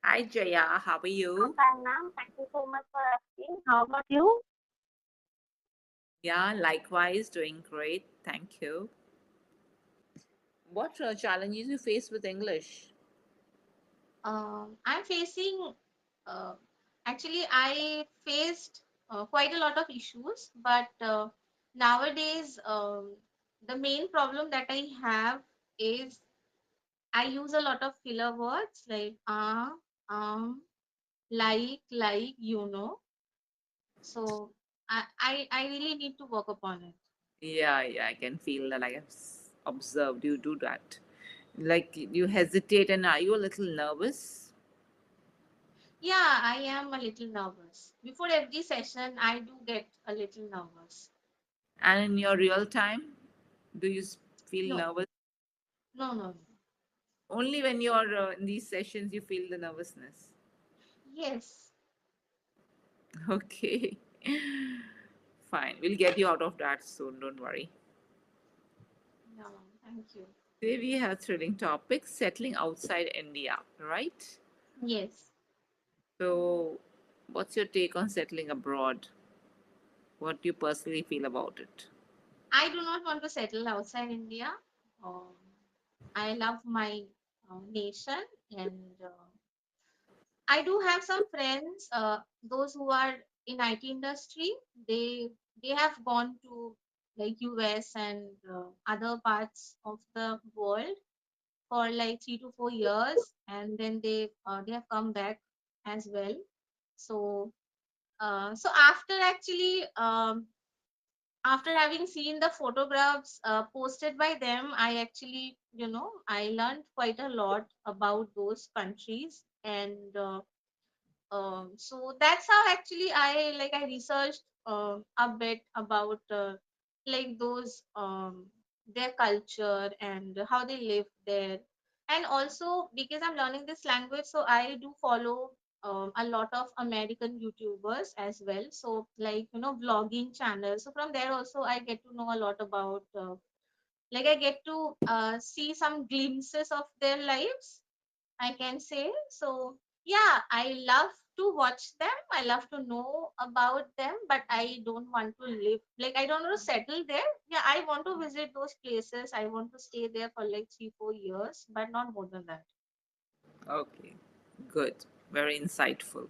Hi Jaya, how are I'm you? fine, ma'am. Thank you so much for asking. How about you? Yeah, likewise, doing great. Thank you. What challenges you face with English? I'm facing, uh, actually, I faced quite a lot of issues, but nowadays, the main problem that I have is I use a lot of filler words like So I really need to work upon it. Yeah, I can feel that. I have observed you do that. Like you hesitate, and are you a little nervous? Yeah, I am a little nervous. Before every session, I do get a little nervous. And in your real time, do you feel No, nervous? no. Only when you're in these sessions, you feel the nervousness. Yes. Okay, fine. We'll get you out of that soon. Don't worry. No, thank you. Today we have a thrilling topic: settling outside India. Right? Yes. So, what's your take on settling abroad? What do you personally feel about it? I do not want to settle outside India. Um, I love my nation, and I do have some friends, those who are in IT industry. They they have gone to like US and other parts of the world for like 3 to 4 years, and then they have come back as well. So so after actually after having seen the photographs posted by them, I actually, I learned quite a lot about those countries. And so that's how actually I researched a bit about like those their culture and how they live there. And also because I'm learning this language, so I do follow a lot of American YouTubers as well, so like vlogging channels. So from there also I get to know a lot about like I get to see some glimpses of their lives, I can say. So yeah, I love to watch them. I love to know about them, but I don't want to live, like I don't want to settle there. Yeah, I want to visit those places. I want to stay there for like 3 4 years, but not more than that. Okay, good. Very insightful.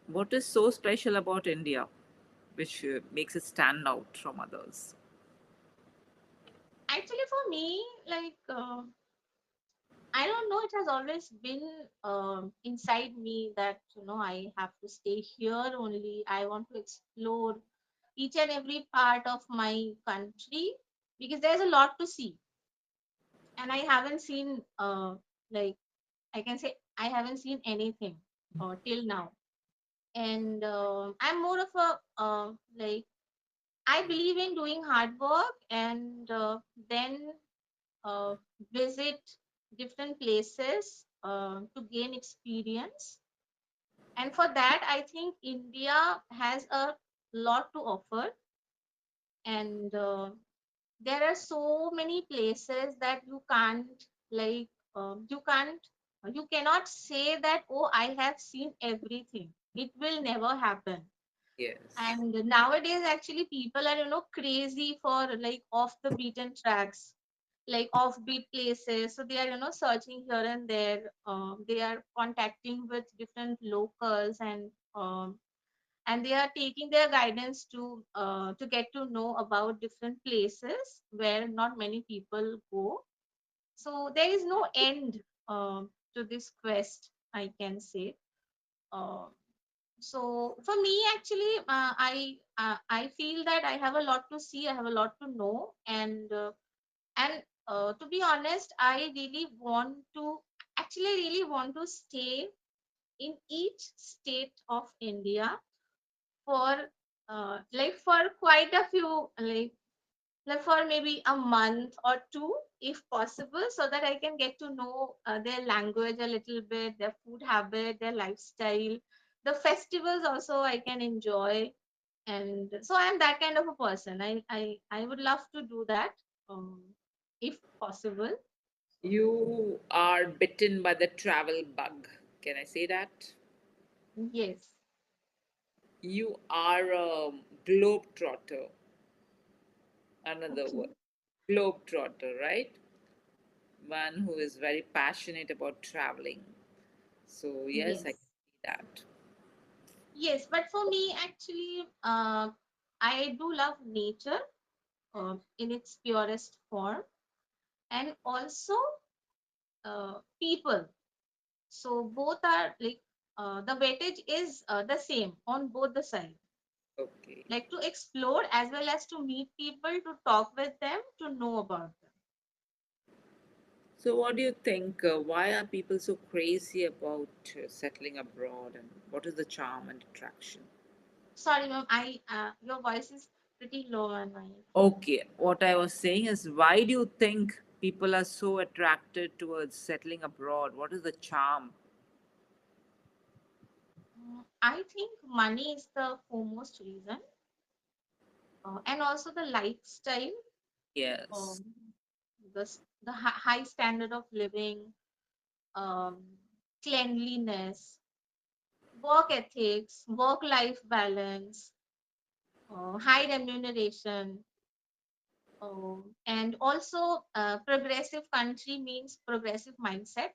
What is so special about India which makes it stand out from others? Actually, for me, like I don't know, it has always been inside me that I have to stay here only. I want to explore each and every part of my country because there's a lot to see, and I haven't seen like I can say I haven't seen anything till now. And I'm more of a like I believe in doing hard work and then uh, visit different places to gain experience. And for that, I think India has a lot to offer. And there are so many places that you can't like you can't you cannot say that, oh, I have seen everything. It will never happen. Yes. And nowadays actually people are crazy for like off the beaten tracks, like offbeat places. So they are searching here and there. They are contacting with different locals, and they are taking their guidance to get to know about different places where not many people go. So there is no end to this quest, I can say. uh, so for me actually I feel that I have a lot to see, I have a lot to know. And to be honest, I really want to actually really want to stay in each state of India for like for quite a few, like for maybe a month or two if possible, so that I can get to know their language a little bit, their food habit, their lifestyle, the festivals also I can enjoy. And so I'm that kind of a person. I would love to do that, um, if possible. You are bitten by the travel bug. Can I say that? Yes. You are a globetrotter. Another Okay. word. Globetrotter, right? One who is very passionate about traveling. So, yes, I can Yes. see that. Yes, but for me, actually, I do love nature in its purest form, and also people. So both are like the weightage is the same on both the side. Okay. Like to explore as well as to meet people, to talk with them, to know about them. So, what do you think? Why are people so crazy about settling abroad, and what is the charm and attraction? Sorry, ma'am, I your voice is pretty low on my phone. Okay, what I was saying is, why do you think people are so attracted towards settling abroad? What is the charm? I think money is the foremost reason, and also the lifestyle, Yes, um, the high standard of living, um, cleanliness, work ethics, work life balance, high remuneration, and also progressive country means progressive mindset.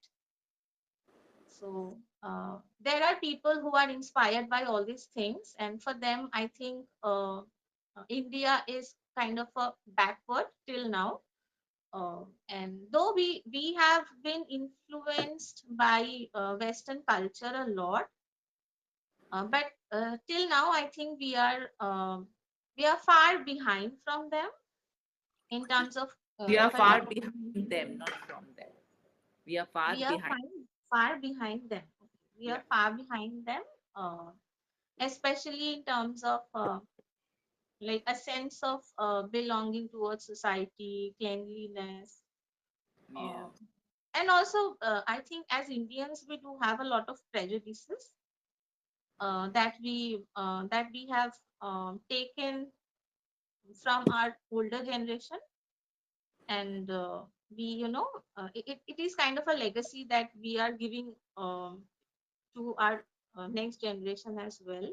So there are people who are inspired by all these things, and for them, I think India is kind of a backward till now. And though we have been influenced by Western culture a lot, but till now, I think we are far behind from them in terms of we are if I far talk about behind them, not from them. We are far we are behind. far behind them. We Yeah, are far behind them, especially in terms of like a sense of belonging towards society, cleanliness, yeah, uh, and also I think as Indians we do have a lot of prejudices that we have taken from our older generation, and we it is kind of a legacy that we are giving to our next generation as well.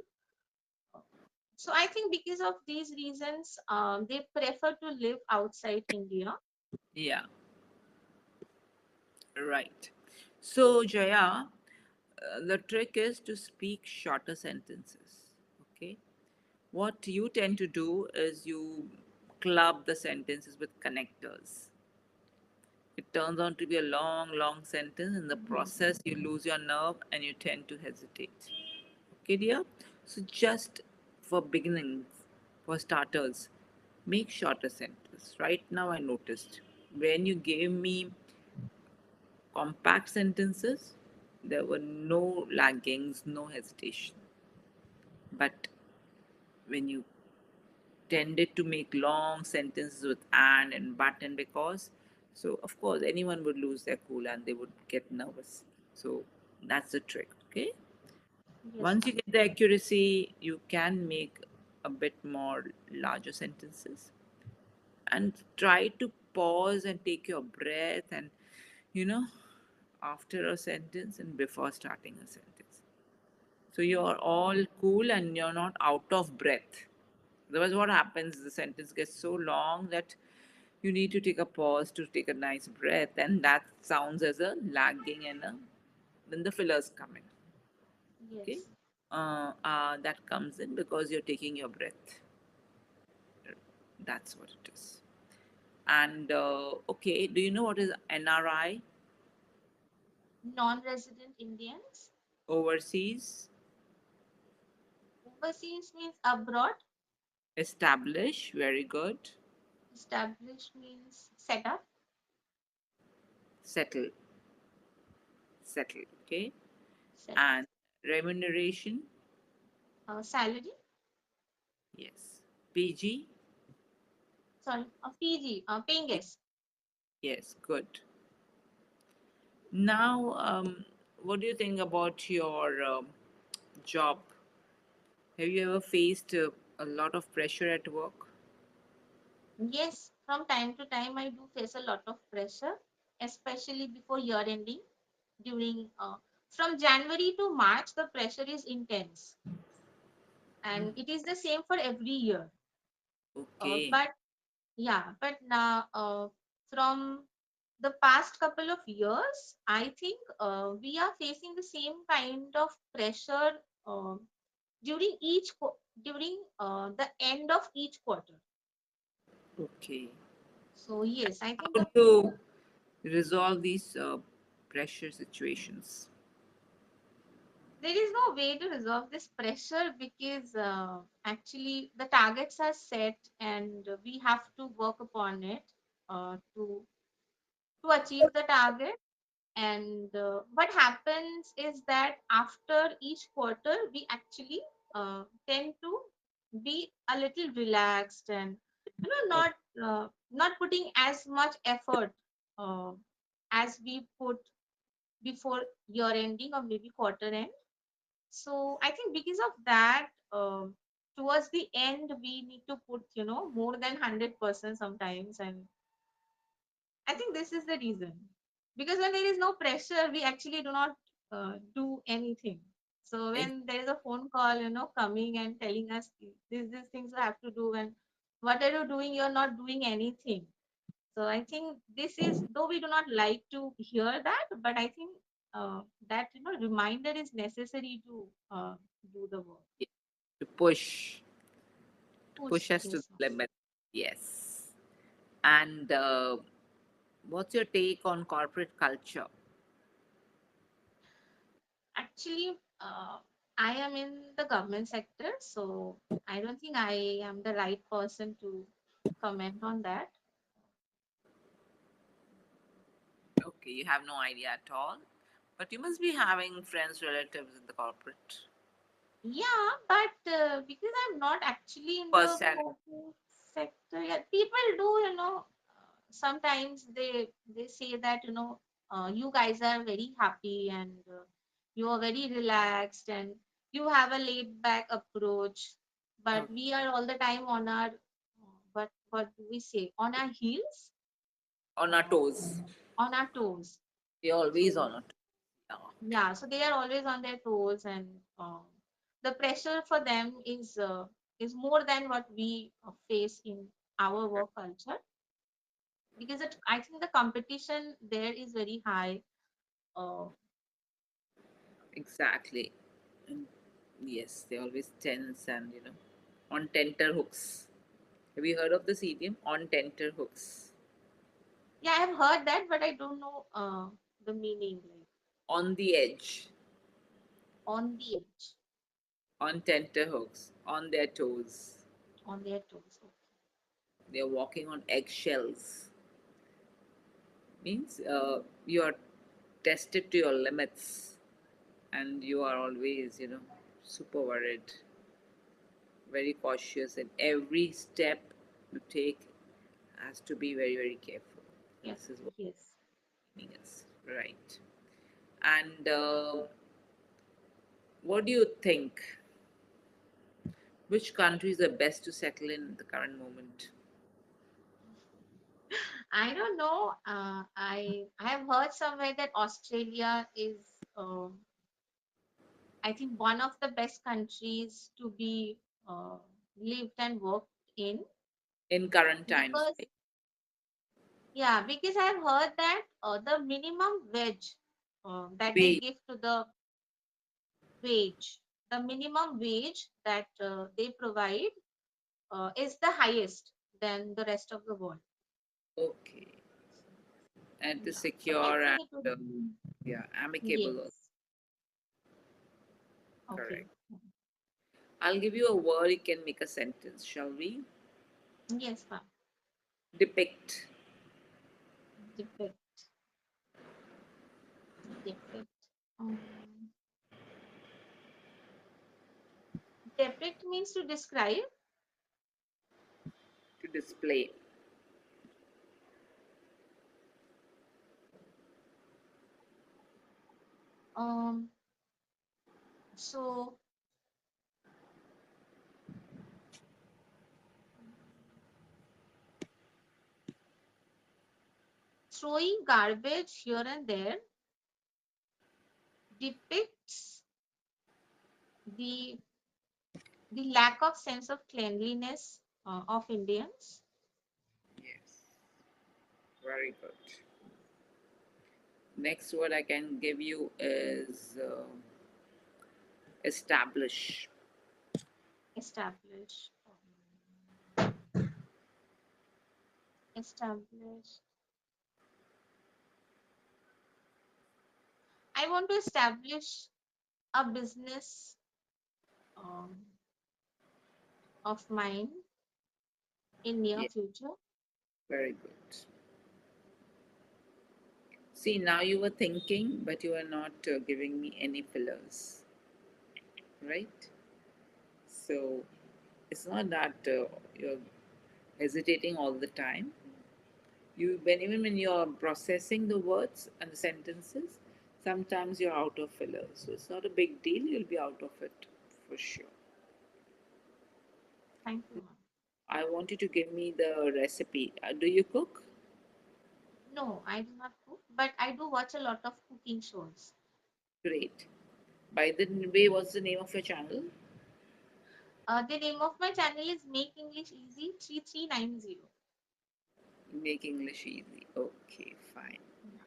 So I think because of these reasons, they prefer to live outside India. yeah. Right. So, Jaya, the trick is to speak shorter sentences. Okay. What you tend to do is you club the sentences with connectors. It turns out to be a long, long sentence. In the Yes, process, you lose your nerve and you tend to hesitate. Okay, dear? So, just for beginnings, for starters, make shorter sentences. Right now, I noticed when you gave me compact sentences, there were no laggings, no hesitation. But when you tended to make long sentences with and but and because, so of course anyone would lose their cool and they would get nervous. So that's the trick. Okay, yes, once you ma'am. get the accuracy, you can make a bit more larger sentences, and try to pause and take your breath, and you know after a sentence and before starting a sentence, so you're all cool and you're not out of breath. Otherwise, what happens? The sentence gets so long that you need to take a pause to take a nice breath, and that sounds as a lagging, and then the fillers come in. Okay, Yes. that comes in because you're taking your breath. That's what it is. And okay, do you know what is NRI? Non-resident Indians. Overseas, Overseas means abroad. establish. Very good. Established means set up. Settle, settle. Okay, Set up. and remuneration. Salary. Yes. PG. Sorry, PG. Paying guest. Yes, good. Now, what do you think about your job? Have you ever faced a lot of pressure at work? Yes, from time to time I do face a lot of pressure. especially before year ending. During from January to March, the pressure is intense, and it is the same for every year. Okay. But yeah, but now from the past couple of years, I think we are facing the same kind of pressure during during the end of each quarter. Okay. So yes, I think How to resolve these pressure situations? there is no way to resolve this pressure because actually the targets are set and we have to work upon it to achieve the target. And what happens is that after each quarter, we actually tend to be a little relaxed and Oh, not putting as much effort uh, as we put before year ending or maybe quarter end. So I think because of that, towards the end, we need to put more than 100% sometimes, and I think this is the reason. Because when there is no pressure, we actually do not do anything. So ex- when there is a phone call, coming and telling us these things you have to do, and what are you doing? You're not doing anything. So I think this is, though we do not like to hear that, but I think that reminder is necessary to do the work. to push Push, us to yes, the ma'am. limit. Yes. And what's your take on corporate culture? Actually, I am in the government sector, so I don't think I am the right person to comment on that. Okay, you have no idea at all. But you must be having friends, relatives in the corporate. Yeah, but because I'm not actually in the First hand. corporate sector, yeah, people do, sometimes they say that you guys are very happy and you are very relaxed and you have a laid back approach, but Okay. we are all the time on our what do we say, on our heels, On our uh, toes. on our toes. We're always So on our toes. Yeah. yeah, so they are always on their toes, and the pressure for them is more than what we face in our work culture, because I think the competition there is very high. Uh, Exactly. And yes, they always tense and on tenter hooks. Have you heard of this idiom? On tenter hooks. yeah, I've heard that, but I don't know the meaning, like On the edge. on the edge, On tenter hooks. On their toes. on their toes. Okay. They're walking on eggshells. Means you are tested to your limits and you are always, super worried, very cautious, and every step you take has to be very, very careful. Yeah. This is what Yes. meaning is, right? And what do you think? Which countries are best to settle in the current moment? I don't know. I have heard somewhere that Australia is, I think, one of the best countries to be uh, lived and worked in, In current times, because right? yeah, because I have heard that the minimum wage that they Wait, give to the wage, the minimum wage that they provide is the highest than the rest of the world. okay. And it is Yeah, so I secure and think it would be yeah, amicable. Also. yes. Okay. Correct. I'll give you a word, you can make a sentence, shall we? Yes, ma'am. Depict. Depict. Depict. Um, depict means to describe. To display. Um, so throwing garbage here and there depicts the the lack of sense of cleanliness of Indians. Yes, very good. Next word I can give you is establish. Establish, establish. I want to establish a business um, of mine in near Yeah, future. very good. See, now you were thinking, but you are not giving me any fillers, right? So it's not that you're hesitating all the time. Even when you're processing the words and the sentences, sometimes you're out of fillers. So it's not a big deal. You'll be out of it for sure. Thank you, ma'am. I want you to give me the recipe. Do you cook? No, I do not cook, but I do watch a lot of cooking shows. Great. By the way, what's the name of your channel? The name of my channel is Make English Easy 3390. Make English easy. Okay, fine. Yeah.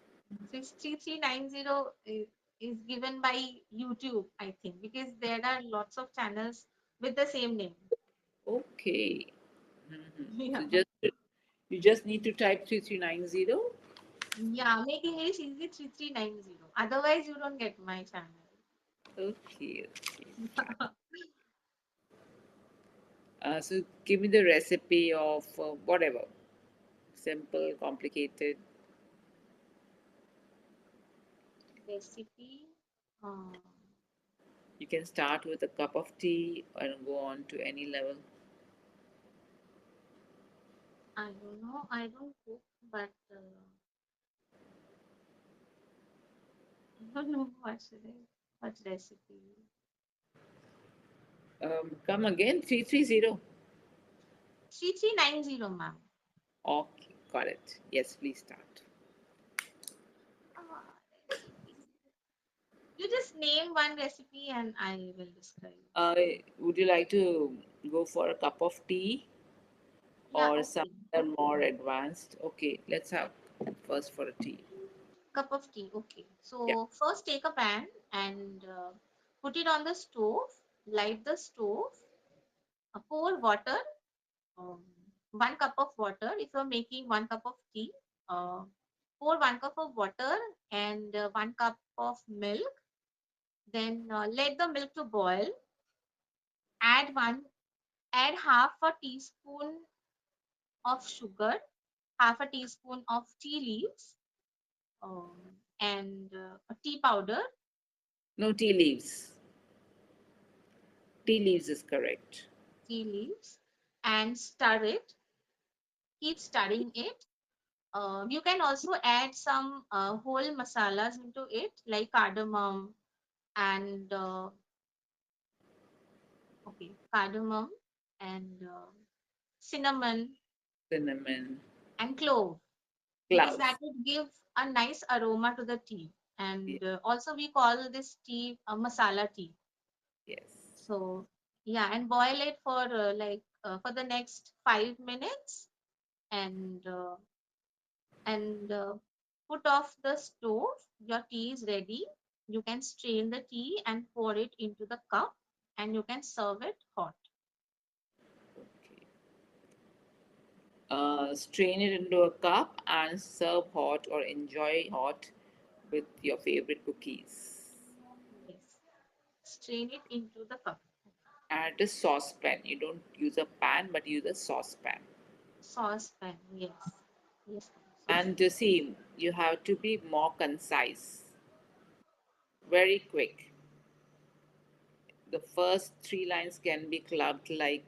So it's 3390 is given by YouTube, I think, because there are lots of channels with the same name. Okay. Mhm. So Yeah. you just need to type 3390. Yeah, Make English Easy 3390. Otherwise, you don't get my channel. Okay, okay, fine. So give me the recipe of whatever. Simple, complicated. Recipe. Uh, You can start with a cup of tea and go on to any level. I don't know. I don't cook, but I don't know what should I, what recipe. Come again, 330. 3390, ma'am. Okay, got it. Yes, please start. Recipe. You just name one recipe and I will describe. Uh, would you like to go for a cup of tea Yeah, or some okay. other more advanced? Okay, let's have first for a tea. Cup of tea. Okay. Yeah, So first take a pan and put it on the stove. Light the stove. Pour water. Um, 1 cup of water. If you're making 1 cup of tea, uh, pour 1 cup of water and 1 cup of milk. Then let the milk to boil. Add one. Add half a teaspoon of sugar. Half a teaspoon of tea leaves. And a tea powder. no tea leaves. Tea leaves is correct. Tea leaves, and stir it. Keep stirring it. You can also add some whole masalas into it, like cardamom and cardamom and cinnamon Cinnamon, and clove, because that cloves. would give a nice aroma to the tea. Yeah, And also, we call this tea a masala tea. yes. So yeah, and boil it for for the next 5 minutes, and put off the stove. Your tea is ready. You can strain the tea and pour it into the cup, and you can serve it hot. Okay. Strain it into a cup and serve hot or enjoy hot with your favorite cookies. Yes. Strain it into the cup. Add a saucepan. You don't use a pan, but use a saucepan. Saucepan. Yes. Yes, And saucepan. see, you have to be more concise, very quick. The first three lines can be clubbed like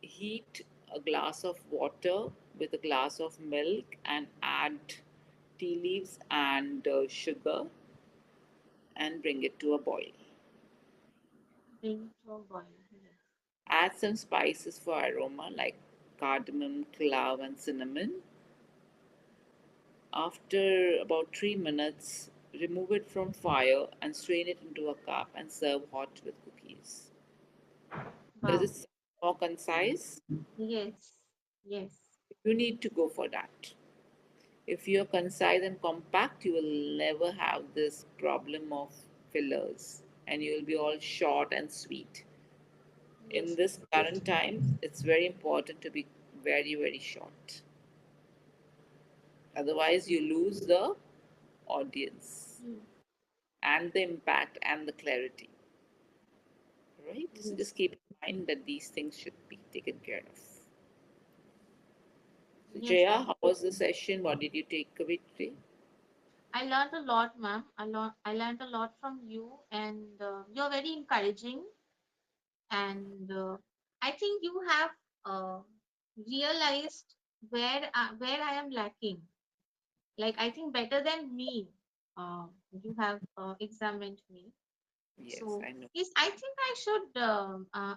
heat a glass of water with a glass of milk and add tea leaves and sugar and bring it to a boil. Bring to a boil. Yes. Add some spices for aroma like cardamom, clove, and cinnamon. After about 3 minutes, remove it from fire and strain it into a cup and serve hot with cookies. Does it Wow. sound more concise? Yes. Yes. You need to go for that. If you're concise and compact, you will never have this problem of fillers and you will be all short and sweet. In Yes, this ma'am. current times, it's very important to be very, very short. Otherwise, you lose the audience Mm. and the impact and the clarity. Right? So Yes. just keep in mind that these things should be taken care of. So, Yes, Jaya, ma'am. how was the session? What did you take away today? I learned a lot, ma'am. I learned a lot from you, and you're very encouraging. And I think you have uh, realized where I am lacking. Like I think better than me, you have examined me. Yes, So I know. yes, I think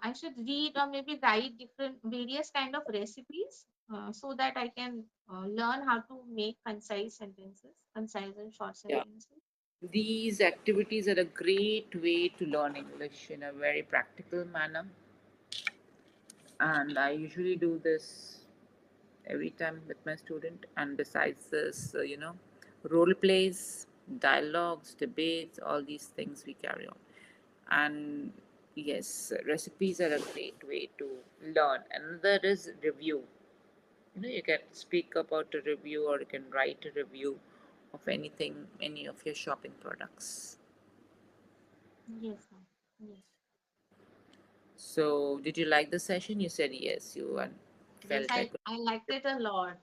I should read or maybe write different various kind of recipes so that I can learn how to make concise sentences, concise and short Yeah. sentences. These activities are a great way to learn English in a very practical manner. And I usually do this every time with my student. And besides this, role plays, dialogues, debates, all these things we carry on. And yes, recipes are a great way to learn. Another is review. You can speak about a review or you can write a review of anything, any of your shopping products. Yes, ma'am. Yes, So, did you like the session? You said yes, you and yes, felt like I liked it a lot,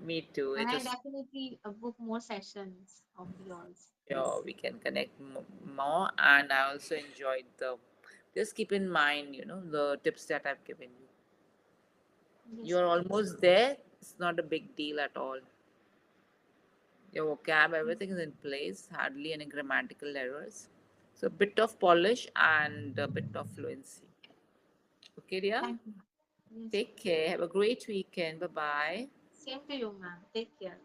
me too. and It I was definitely book more sessions of yours. sure Yes, we can connect more, and I also enjoyed the. Just keep in mind, the tips that I've given you. yes, You're ma'am. almost there. It's not a big deal at all. Your vocab, Yes. everything is in place. Hardly any grammatical errors. So, a bit of polish and a bit of fluency. Okay, dear. Thank you, ma'am. Yes, Take care. Have a great weekend. Bye bye. same to you, ma'am. Take care.